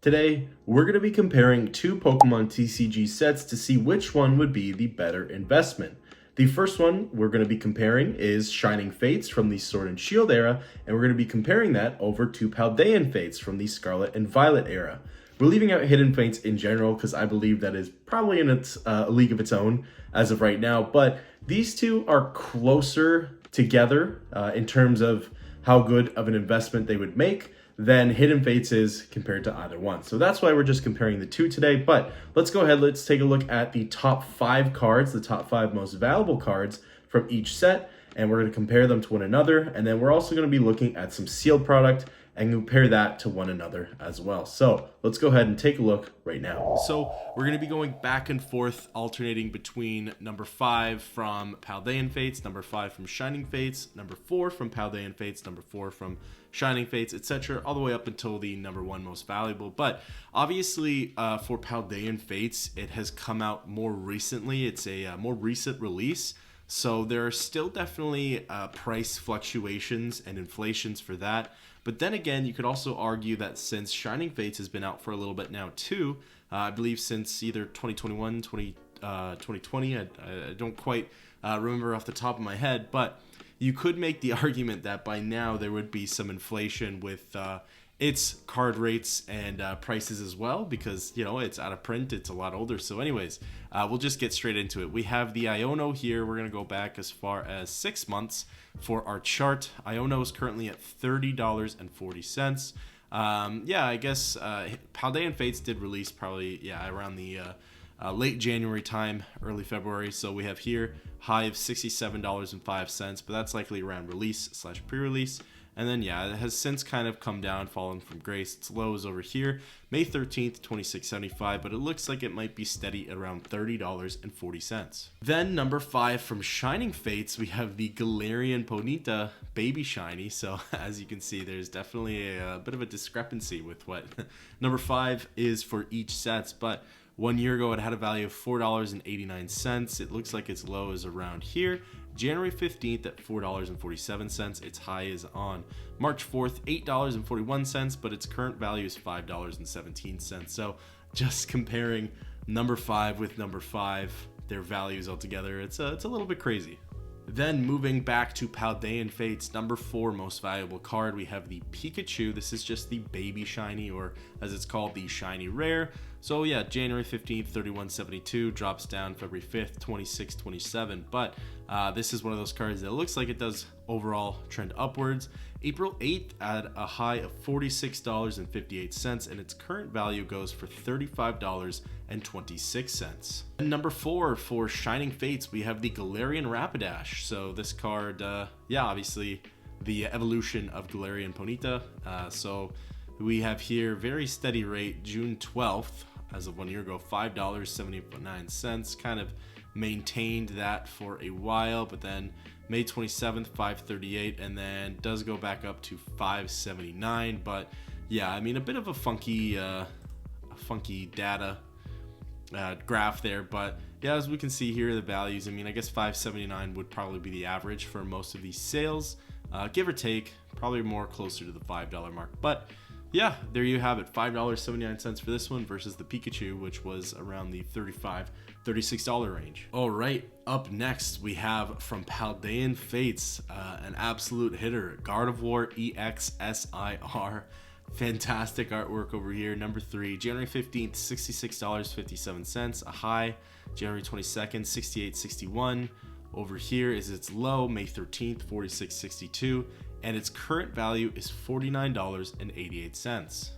Today, we're going to be comparing two Pokemon TCG sets to see which one would be the better investment. The first one we're going to be comparing is Shining Fates from the Sword and Shield era, and we're going to be comparing that over to Paldean Fates from the Scarlet and Violet era. We're leaving out Hidden Fates in general because I believe that is probably in its league of its own as of right now, but these two are closer together in terms of how good of an investment they would make than Hidden Fates is compared to either one. So that's why we're just comparing the two today. But let's go ahead, let's take a look at the top 5 cards, the top 5 most valuable cards from each set, and we're going to compare them to one another. And then we're also going to be looking at some sealed product and compare that to one another as well. So let's go ahead and take a look right now. So we're going to be going back and forth, alternating between number 5 from Paldean Fates, number 5 from Shining Fates, number 4 from Paldean Fates, number 4 from Shining Fates, etc., all the way up until the number 1 most valuable. But obviously for Paldean Fates, it has come out more recently. It's a more recent release. So there are still definitely price fluctuations and inflations for that. But then again, you could also argue that since Shining Fates has been out for a little bit now too, I believe since either 2021, 2020, I don't quite remember off the top of my head, but you could make the argument that by now there would be some inflation with its card rates and prices as well, because, you know, it's out of print, it's a lot older. So anyways, we'll just get straight into it. We have the Iono here. We're going to go back as far as 6 months for our chart. Iono is currently at $30.40. Yeah, I guess Paldean Fates did release probably, around the late January time, early February. So we have here high of $67.05, but that's likely around release / pre-release. And then, it has since kind of come down, fallen from grace. Its low is over here, May 13th, $26.75, but it looks like it might be steady at around $30.40. Then, number 5 from Shining Fates, we have the Galarian Ponyta Baby Shiny. So, as you can see, there's definitely a bit of a discrepancy with what number 5 is for each set, but 1 year ago, it had a value of $4.89. It looks like its low is around here. January 15th at $4.47. Its high is on March 4th, $8.41, but its current value is $5.17. So just comparing number 5 with number 5, their values altogether, it's a little bit crazy. Then moving back to Paldean Fates, number 4 most valuable card, we have the Pikachu. This is just the baby shiny, or as it's called, the shiny rare. So yeah, January 15th, $31.72, drops down February 5th, $26.27. But this is one of those cards that looks like it does overall trend upwards. April 8th at a high of $46.58, and its current value goes for $35.26. And number 4 for Shining Fates, we have the Galarian Rapidash. So this card, obviously the evolution of Galarian Ponyta. So we have here very steady rate, June 12th, as of 1 year ago, $5.79, kind of maintained that for a while, but then May 27th, $5.38, and then does go back up to $5.79. But yeah, I mean, a bit of a funky data graph there, but yeah, as we can see here, the values, I mean, I guess $5.79 would probably be the average for most of these sales, give or take, probably more closer to the $5 mark. But yeah, there you have it, $5.79 for this one versus the Pikachu, which was around the $36 range. All right, up next we have from Paldean Fates, an absolute hitter, Gardevoir EXSIR. Fantastic artwork over here. Number 3, January 15th, $66.57, a high. January 22nd, $68.61. Over here is its low, May 13th, $46.62, and its current value is $49.88.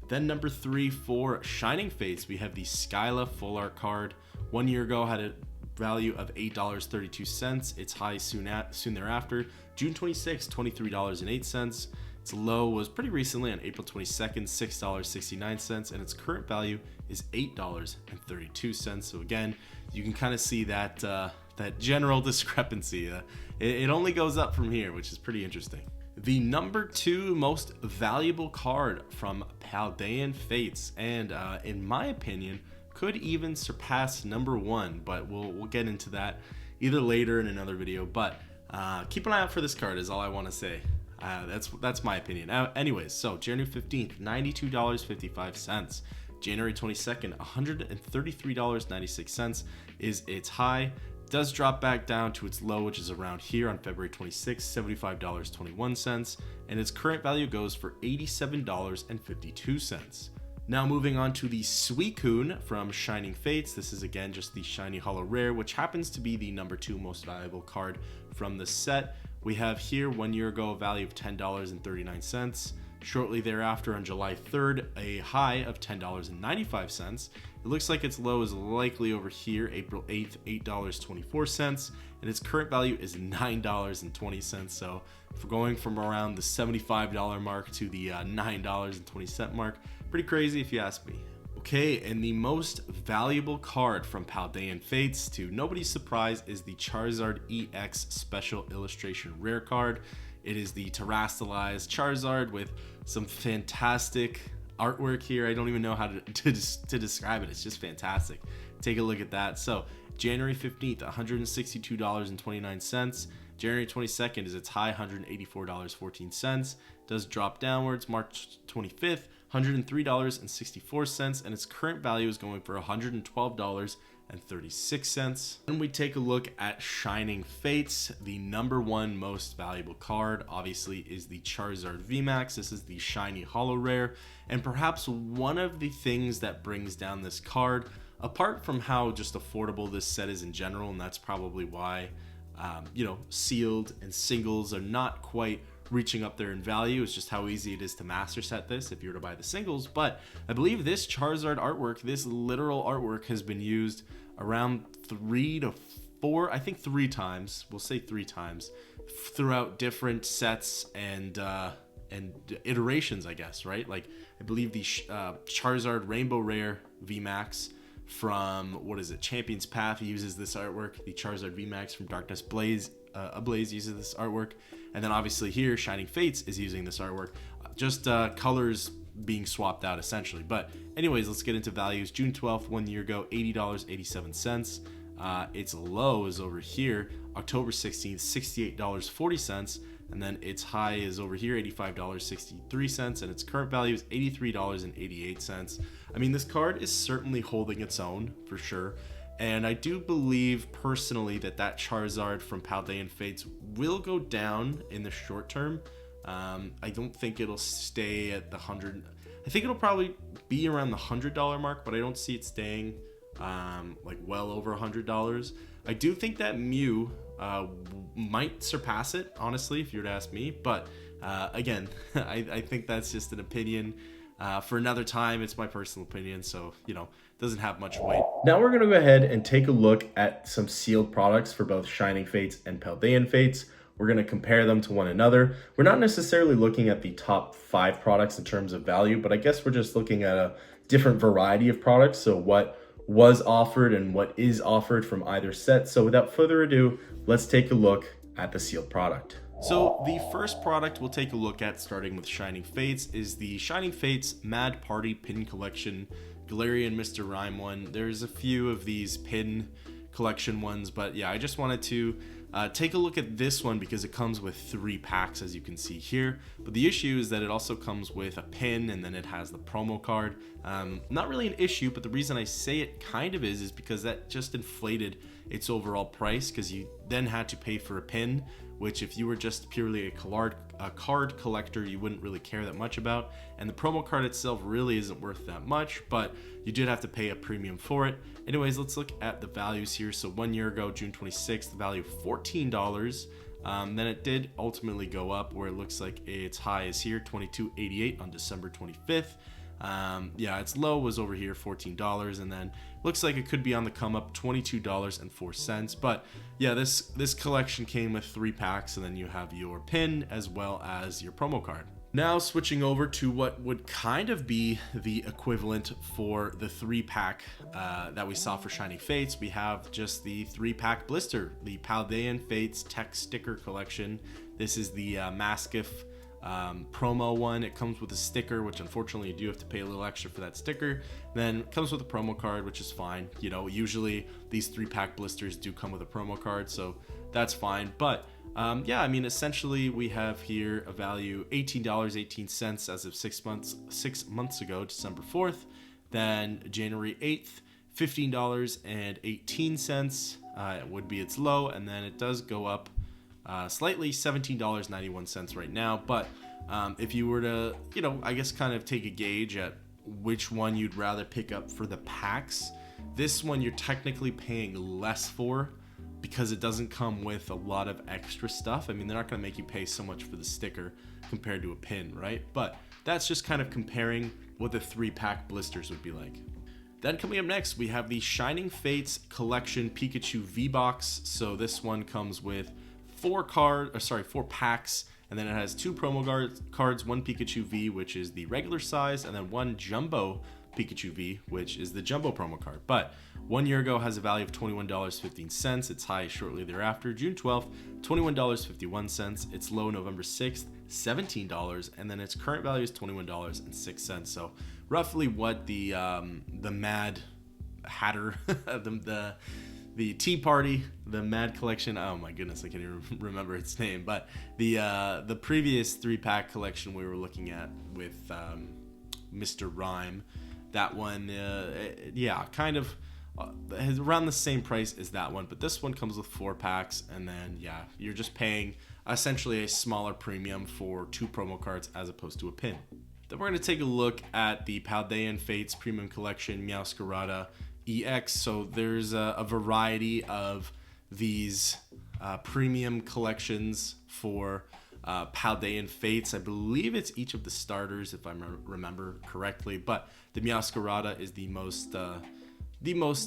Then number 3 for Shining Fates, we have the Skyla Full Art card. 1 year ago had a value of $8.32. Its high soon thereafter, June 26th, $23.08. Its low was pretty recently on April 22nd, $6.69, and its current value is $8.32. So again, you can kind of see that that general discrepancy. It only goes up from here, which is pretty interesting. The number 2 most valuable card from Paldean Fates, and in my opinion, could even surpass number 1, but we'll get into that either later in another video. But keep an eye out for this card is all I want to say. That's my opinion. Anyways, so January 15th, $92.55. January 22nd, $133.96 is its high. Does drop back down to its low, which is around here on February 26th, $75.21, and its current value goes for $87.52. Now moving on to the Suicune from Shining Fates. This is again just the shiny holo rare, which happens to be the number 2 most valuable card from the set. We have here 1 year ago a value of $10.39. Shortly thereafter, on July 3rd, a high of $10.95. It looks like its low is likely over here, April 8th, $8.24, and its current value is $9.20. So if we're going from around the $75 mark to the $9.20 mark, pretty crazy if you ask me. Okay, and the most valuable card from Paldean Fates, to nobody's surprise, is the Charizard EX Special Illustration Rare card. It is the terastallized Charizard with some fantastic artwork here. I don't even know how to describe it. It's just fantastic. Take a look at that. So January 15th, $162.29. January 22nd is its high, $184.14. Does drop downwards. March 25th, $103.64, and its current value is going for $112.36. When we take a look at Shining Fates, the number 1 most valuable card obviously is the Charizard VMAX. This is the shiny holo rare, and perhaps one of the things that brings down this card, apart from how just affordable this set is in general, and that's probably why sealed and singles are not quite reaching up there in value, is just how easy it is to master set this if you were to buy the singles. But I believe this Charizard artwork, this literal artwork, has been used around 3 to 4, I think 3 times, we'll say 3 times, throughout different sets and iterations, I guess, right? Like I believe the Charizard Rainbow Rare VMAX from, Champion's Path uses this artwork. The Charizard VMAX from Darkness Ablaze uses this artwork, and then obviously here Shining Fates is using this artwork, just colors being swapped out essentially. But anyways, let's get into values. June 12th, 1 year ago, $80.87. Its low is over here, October 16th, $68.40, and then its high is over here, $85.63, and its current value is $83.88. I mean, this card is certainly holding its own for sure. And I do believe personally that Charizard from Paldean Fates will go down in the short term. I don't think it'll stay at the 100. I think it'll probably be around the $100 mark, but I don't see it staying like well over $100. I do think that Mew might surpass it, honestly, if you were to ask me. But again, I think that's just an opinion. For another time, it's my personal opinion, so doesn't have much weight. Now we're going to go ahead and take a look at some sealed products for both Shining Fates and Paldean Fates. We're going to compare them to one another. We're not necessarily looking at the top 5 products in terms of value, but I guess we're just looking at a different variety of products, so what was offered and what is offered from either set. So without further ado, let's take a look at the sealed product. So the first product we'll take a look at, starting with Shining Fates, is the Shining Fates Mad Party Pin Collection Galarian Mr. Rime one. There's a few of these pin collection ones, but yeah, I just wanted to take a look at this one because it comes with 3 packs, as you can see here. But the issue is that it also comes with a pin, and then it has the promo card. Not really an issue, but the reason I say it kind of is because that just inflated its overall price, because you then had to pay for a pin, which if you were just purely a card collector, you wouldn't really care that much about. And the promo card itself really isn't worth that much, but you did have to pay a premium for it. Anyways, let's look at the values here. So 1 year ago, June 26th, the value of $14. Then it did ultimately go up, where it looks like its high is here, $22.88 on December 25th. Yeah, its low was over here, $14, and then looks like it could be on the come up, $22.04. But yeah, this collection came with 3 packs, and then you have your pin as well as your promo card. Now switching over to what would kind of be the equivalent for the 3-pack that we saw for Shining Fates, we have just the 3-pack blister, the Paldean Fates Tech Sticker Collection. This is the Mastiff promo one. It comes with a sticker, which unfortunately you do have to pay a little extra for that sticker. Then it comes with a promo card, which is fine. Usually these 3-pack blisters do come with a promo card, so that's fine. But Yeah, I mean, essentially we have here a value $18.18 as of 6 months ago, December 4th. Then January 8th, $15.18 would be its low, and then it does go up slightly, $17.91 right now. But if you were to, I guess kind of take a gauge at which one you'd rather pick up for the packs, this one you're technically paying less for because it doesn't come with a lot of extra stuff. I mean, they're not going to make you pay so much for the sticker compared to a pin, right? But that's just kind of comparing what the 3-pack blisters would be like. Then coming up next, we have the Shining Fates Collection Pikachu V-Box. So this one comes with 4 packs, and then it has 2 promo cards, 1 Pikachu V, which is the regular size, and then 1 Jumbo Pikachu V, which is the Jumbo promo card. But 1 year ago has a value of $21.15. Its high shortly thereafter, June 12th, $21.51. Its low, November 6th, $17, and then its current value is $21.06. So roughly what the Mad Hatter, the Tea Party, the Mad Collection. Oh my goodness, I can't even remember its name. But the previous 3-pack collection we were looking at with Mr. Rhyme, that one, kind of has around the same price as that one. But this one comes with 4 packs, and then you're just paying essentially a smaller premium for 2 promo cards as opposed to a pin. Then we're going to take a look at the Paldean Fates Premium Collection Meowscarada EX. So there's a variety of these premium collections for Paldean Fates. I believe it's each of the starters, if I remember correctly, but the Meowscarada is the most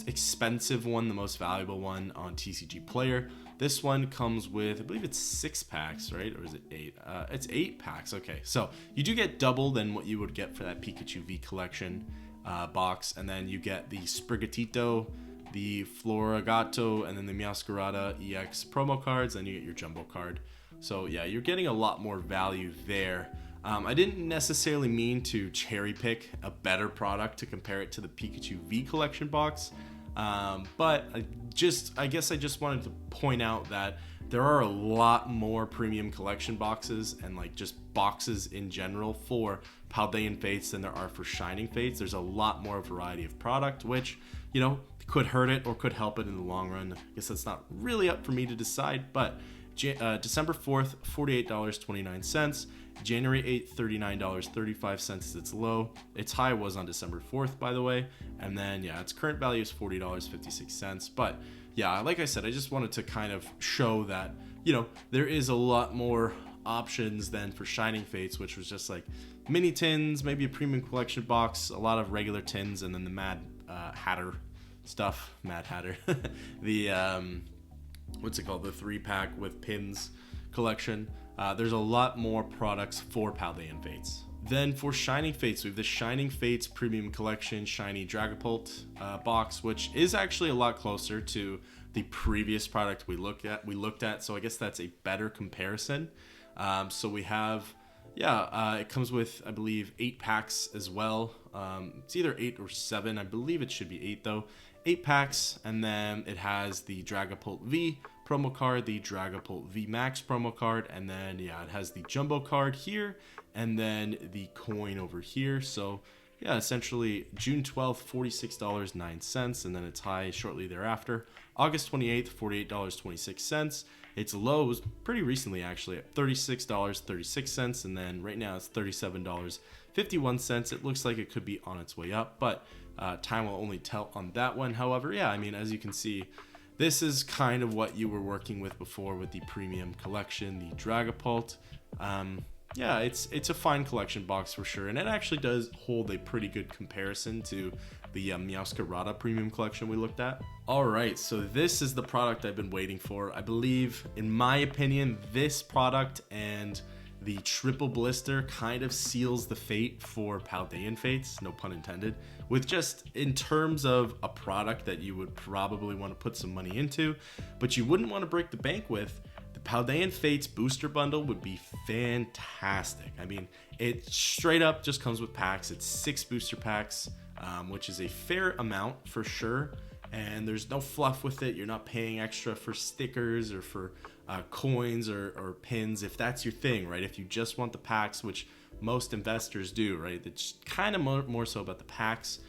expensive one, the most valuable one on TCG Player. This one comes with, I believe it's 6 packs, right? Or is it 8? It's 8 packs. Okay, so you do get double than what you would get for that Pikachu V collection box, and then you get the Sprigatito, the Floragato, and then the Meowscarada EX promo cards, then you get your Jumbo card. So yeah, you're getting a lot more value there. I didn't necessarily mean to cherry pick a better product to compare it to the Pikachu V collection box, but I guess I just wanted to point out that there are a lot more premium collection boxes and like just boxes in general for Paldean Fates than there are for Shining Fates. There's a lot more variety of product, which, could hurt it or could help it in the long run. I guess that's not really up for me to decide, but December 4th, $48.29. January 8th, $39.35 is its low. Its high was on December 4th, by the way. And then, its current value is $40.56. But, like I said, I just wanted to kind of show that, there is a lot more options than for Shining Fates, which was just like mini tins, maybe a premium collection box, a lot of regular tins, and then the Mad Hatter stuff. Mad Hatter. The, what's it called? The 3-pack with pins collection. There's a lot more products for Paldean Fates. Then for Shining Fates, we have the Shining Fates Premium Collection Shiny Dragapult box, which is actually a lot closer to the previous product we looked at. So I guess that's a better comparison. So we have, it comes with, I believe, 8 packs as well. It's either 8 or 7. I believe it should be 8 though. 8 packs, and then it has the Dragapult V promo card, the Dragapult V Max promo card, and then it has the Jumbo card here, and then the coin over here. So essentially June 12th, $46.09, and then its high shortly thereafter. August 28th, $48.26. Its low was pretty recently actually at $36.36, and then right now it's $37.51. It looks like it could be on its way up, but time will only tell on that one. However, I mean, as you can see, this is kind of what you were working with before with the premium collection, the Dragapult. It's a fine collection box for sure, and it actually does hold a pretty good comparison to the Meowscarada premium collection we looked at. Alright, so this is the product I've been waiting for. I believe, in my opinion, this product and the triple blister kind of seals the fate for Paldean Fates, no pun intended, with just in terms of a product that you would probably want to put some money into, but you wouldn't want to break the bank with. The Paldean Fates booster bundle would be fantastic. I mean, it straight up just comes with packs. It's 6 booster packs, which is a fair amount for sure. And there's no fluff with it. You're not paying extra for stickers or for coins or pins, if that's your thing, right? If you just want the packs, which most investors do, right? It's kind of more so about the packs.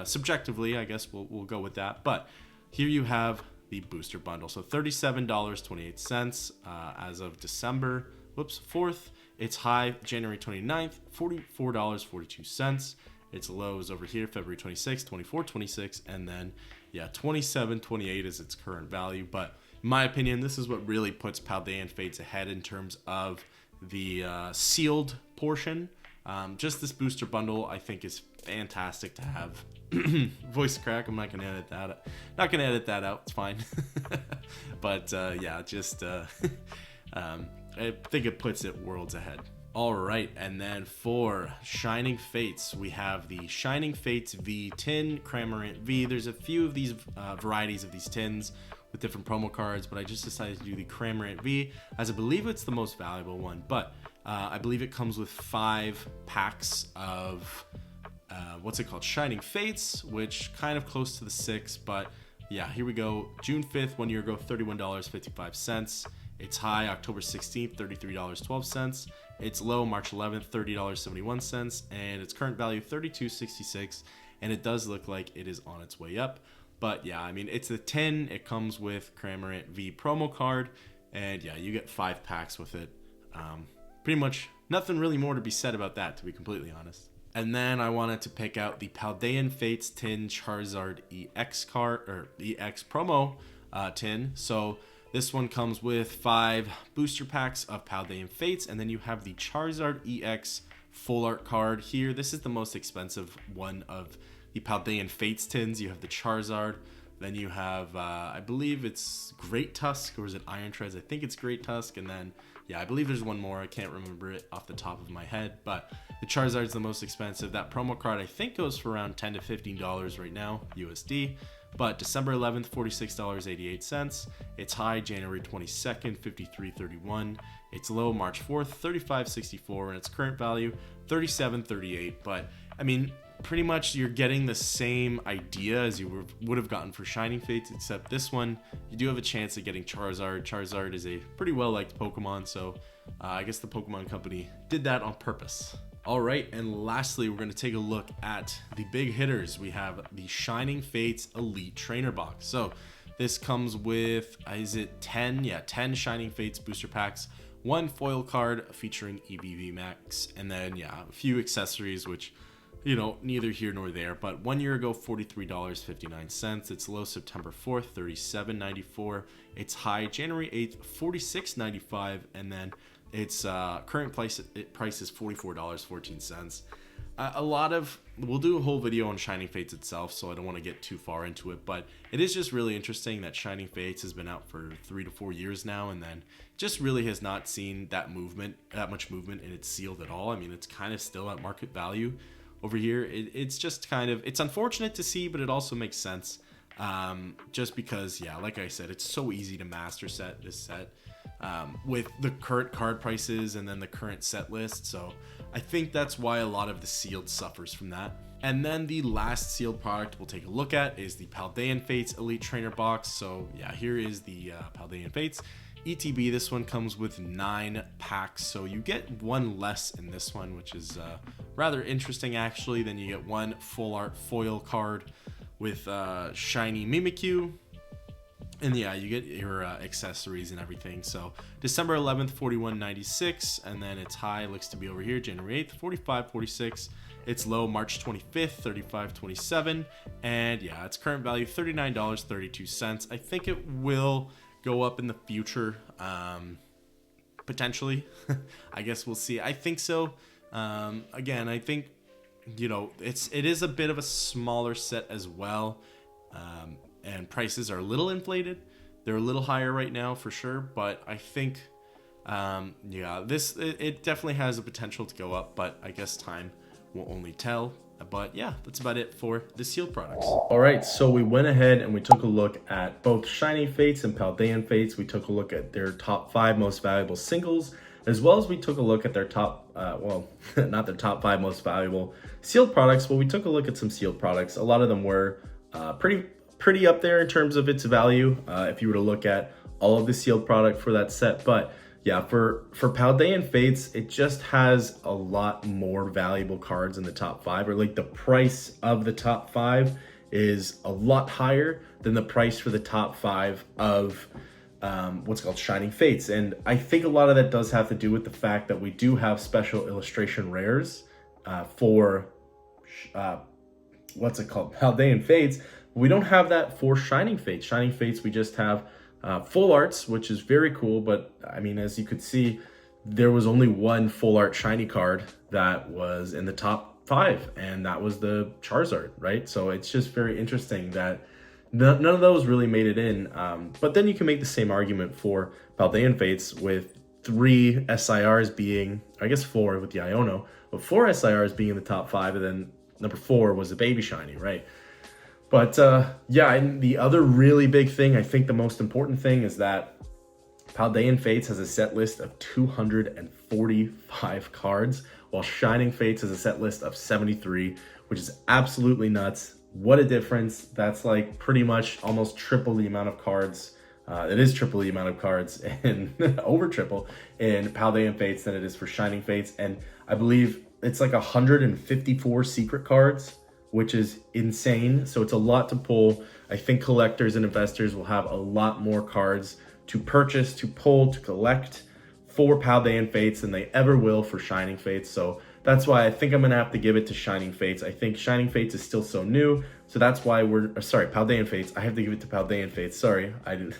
Subjectively, I guess we'll go with that. But here you have the booster bundle. So $37.28 as of December 4th. Its high, January 29th, $44.42. Its low is over here, February 26th, $24.26. And then, $27.28 is its current value. But in my opinion, this is what really puts Paldean Fates ahead in terms of the sealed portion. Just this booster bundle, I think, is fantastic to have. Voice crack. I'm not gonna edit that out. Not gonna edit that out. It's fine. But I think it puts it worlds ahead. All right, and then for Shining Fates, we have the Shining Fates V tin, Cramorant V. There's a few of these varieties of these tins with different promo cards, but I just decided to do the Cramorant V as I believe it's the most valuable one. But I believe it comes with 5 packs of Shining Fates, which kind of close to the 6, but yeah, here we go. June 5th, 1 year ago, $31.55. Its high, October 16th, $33.12. Its low, March 11th, $30.71, and its current value, $32.66. And it does look like it is on its way up. But yeah, I mean, it's a 10. It comes with Cramorant V promo card, and yeah, you get 5 packs with it. Pretty much nothing really more to be said about that, to be completely honest. And then I wanted to pick out the Paldean Fates tin Charizard EX card, or EX promo tin. So this one comes with 5 booster packs of Paldean Fates, and then you have the Charizard EX full art card here. This is the most expensive one of the Paldean Fates tins. You have the Charizard, then you have, I believe it's Great Tusk, or is it Iron Treads? I think it's Great Tusk, and then, I believe there's one more. I can't remember it off the top of my head, but the Charizard's the most expensive. That promo card, I think, goes for around $10 to $15 right now, USD. But December 11th, $46.88. Its high, January 22nd, $53.31. Its low, March 4th, $35.64. And its current value, $37.38. But, I mean, pretty much you're getting the same idea as you would have gotten for Shining Fates, except this one, you do have a chance of getting Charizard. Charizard is a pretty well-liked Pokemon, so I guess the Pokemon Company did that on purpose. All right, and lastly, we're going to take a look at the big hitters. We have the Shining Fates Elite Trainer Box. So this comes with, is it 10? Yeah, 10 Shining Fates booster packs, 1 foil card featuring EVV Max, and then, a few accessories, which, neither here nor there. But 1 year ago, $43.59. Its low, September 4th, $37.94. Its high, January 8th, $46.95. And then its current price is $44.14. We'll do a whole video on Shining Fates itself, so I don't want to get too far into it, but it is just really interesting that Shining Fates has been out for 3 to 4 years now, and then just really has not seen that much movement in its sealed at all. I mean, it's kind of still at market value over here. It's just kind of, it's unfortunate to see, but it also makes sense. Just because, like I said, it's so easy to master this set with the current card prices and then the current set list. So I think that's why a lot of the sealed suffers from that. And then the last sealed product we'll take a look at is the Paldean Fates Elite Trainer Box. So here is the Paldean Fates ETB. This one comes with 9 packs, so you get 1 less in this one, which is rather interesting actually. Then you get 1 full art foil card with shiny Mimikyu, and you get your accessories and everything. So December 11th, $41.96, and then its high looks to be over here, January 8th, $45.46. Its low, March 25th, $35.27, and its current value, $39.32. I think it will go up in the future, potentially. I guess we'll see. I think so. Again, I think it is a bit of a smaller set as well, and prices are a little inflated. They're a little higher right now for sure, but I think it definitely has the potential to go up, but I guess time will only tell. But that's about it for the sealed products. All right, so we went ahead and we took a look at both Shining Fates and Paldean Fates. We took a look at their top 5 most valuable singles, as well as we took a look at their top, not their top 5 most valuable sealed products, but we took a look at some sealed products. A lot of them were pretty up there in terms of its value. If you were to look at all of the sealed product for that set. But yeah, for Paldean Fates, it just has a lot more valuable cards in the top 5, or like the price of the top 5 is a lot higher than the price for the top 5 of what's called Shining Fates. And I think a lot of that does have to do with the fact that we do have special illustration rares for what's it called, Paldean Fates. We don't have that for Shining Fates. Shining Fates, we just have full arts, which is very cool. But I mean, as you could see, there was only one full art shiny card that was in the top 5, and that was the Charizard, right? So it's just very interesting that none of those really made it in. But then you can make the same argument for Paldean Fates with 3 SIRs being, I guess 4 with the Iono, but 4 SIRs being in the top 5, and then number 4 was a baby shiny, right? But yeah, and the other really big thing, I think the most important thing, is that Paldean Fates has a set list of 245 cards, while Shining Fates has a set list of 73, which is absolutely nuts. What a difference. That's like pretty much almost triple the amount of cards. It is triple the amount of cards, and over triple in Paldean Fates than it is for Shining Fates. And I believe it's like 154 secret cards, which is insane. So it's a lot to pull. I think collectors and investors will have a lot more cards to purchase, to pull, to collect for Paldean Fates than they ever will for Shining Fates. So that's why I think I'm gonna have to give it to Shining Fates. I think Shining Fates is still so new, so that's why Paldean Fates. I have to give it to Paldean Fates. Sorry, I didn't.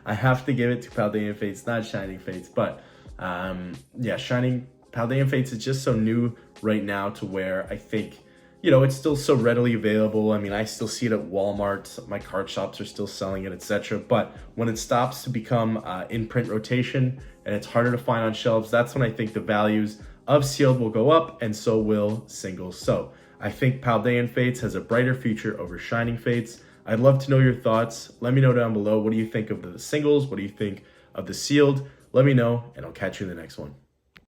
I have to give it to Paldean Fates, not Shining Fates. But yeah, Paldean Fates is just so new right now to where I think, you know, it's still so readily available. I mean, I still see it at Walmart. My card shops are still selling it, etc. But when it stops to become in print rotation and it's harder to find on shelves, that's when I think the values of sealed will go up, and so will singles. So I think Paldean Fates has a brighter future over Shining Fates. I'd love to know your thoughts. Let me know down below. What do you think of the singles? What do you think of the sealed? Let me know, and I'll catch you in the next one.